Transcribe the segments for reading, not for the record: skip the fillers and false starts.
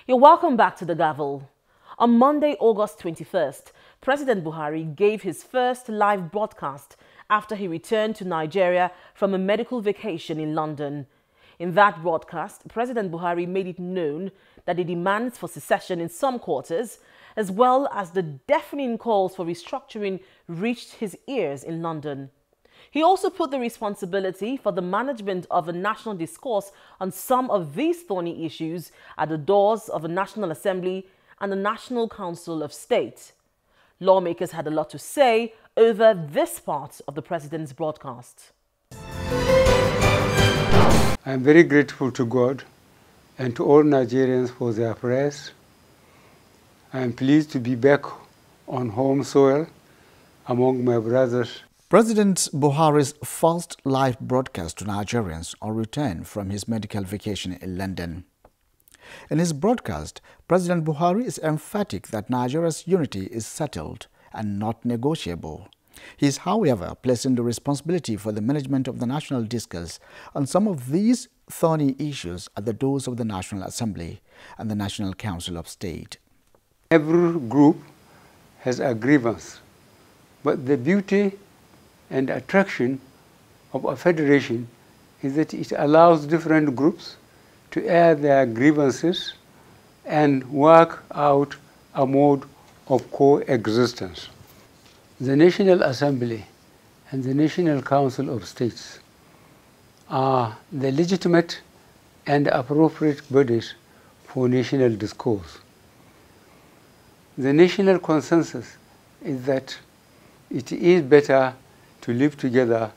You're welcome back to the Gavel. On Monday, August 21st, President Buhari gave his first live broadcast after he returned to Nigeria from a medical vacation in London. In that broadcast, President Buhari made it known that the demands for secession in some quarters, as well as the deafening calls for restructuring, reached his ears in London. He also put the responsibility for the management of a national discourse on some of these thorny issues at the doors of the National Assembly and the National Council of State. Lawmakers had a lot to say over this part of the president's broadcast. I am very grateful to God and to all Nigerians for their prayers. I am pleased to be back on home soil among my brothers. President Buhari's first live broadcast to Nigerians on return from his medical vacation in London. In his broadcast, President Buhari is emphatic that Nigeria's unity is settled and not negotiable. He is, however, placing the responsibility for the management of the national discourse on some of these thorny issues at the doors of the National Assembly and the National Council of State. Every group has a grievance, but the beauty and attraction of a federation is that it allows different groups to air their grievances and work out a mode of coexistence. The National Assembly and the National Council of States are the legitimate and appropriate bodies for national discourse. The national consensus is that it is better to live together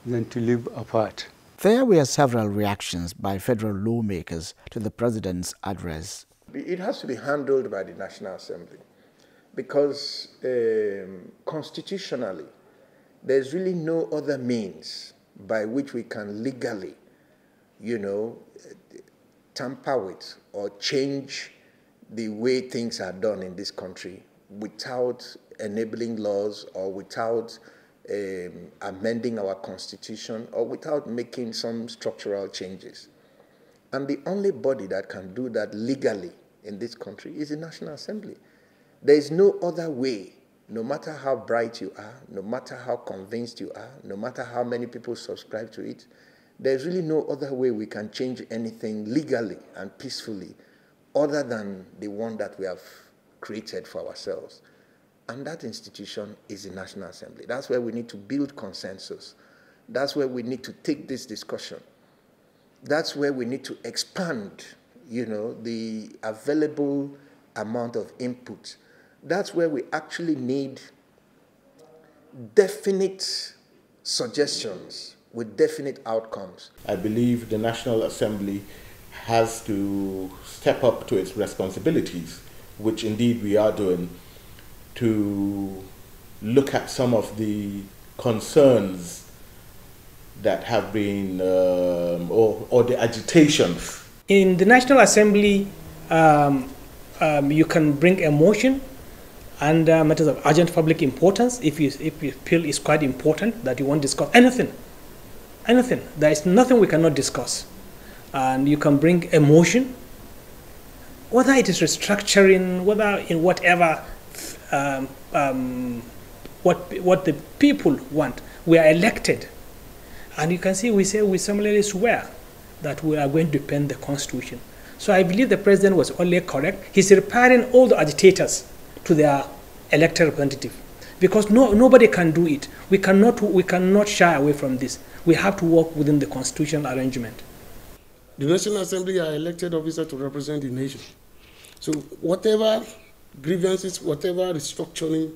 than to live apart. There were several reactions by federal lawmakers to the president's address. It has to be handled by the National Assembly because constitutionally, there's really no other means by which we can legally, tamper with or change the way things are done in this country without enabling laws or without amending our constitution or without making some structural changes. And the only body that can do that legally in this country is the National Assembly. There is no other way, no matter how bright you are, no matter how convinced you are, no matter how many people subscribe to it, there's really no other way we can change anything legally and peacefully other than the one that we have created for ourselves. And that institution is the National Assembly. That's where we need to build consensus. That's where we need to take this discussion. That's where we need to expand, the available amount of input. That's where we actually need definite suggestions with definite outcomes. I believe the National Assembly has to step up to its responsibilities, which indeed we are doing, to look at some of the concerns that have been, or the agitations. In the National Assembly, you can bring a motion and matters of urgent public importance if you feel it's quite important that you want to discuss anything. There is nothing we cannot discuss. And you can bring a motion, whether it is restructuring, whether in whatever what the people want. We are elected, and you can see we similarly swear that we are going to defend the Constitution. So I believe the president was only correct. He's repairing all the agitators to their elected representative, because nobody can do it. We cannot shy away from this. We have to work within the constitutional arrangement. The National Assembly are elected officers to represent the nation. So whatever grievances, whatever restructuring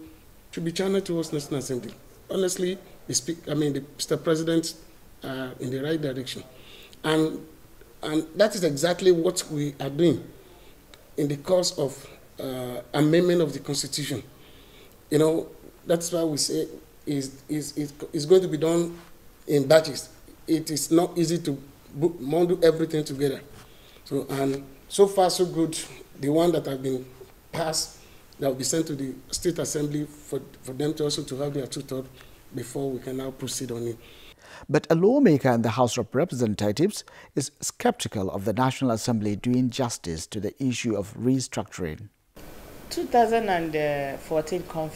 should be channeled towards National Assembly. Honestly, Mr. President in the right direction. And that is exactly what we are doing in the course of amendment of the Constitution. That's why we say it's going to be done in batches. It is not easy to bundle everything together. So far so good. The one that have been passed, that will be sent to the State Assembly for them to also to have their two-thirds before we can now proceed on it. But a lawmaker in the House of Representatives is skeptical of the National Assembly doing justice to the issue of restructuring. 2014 conference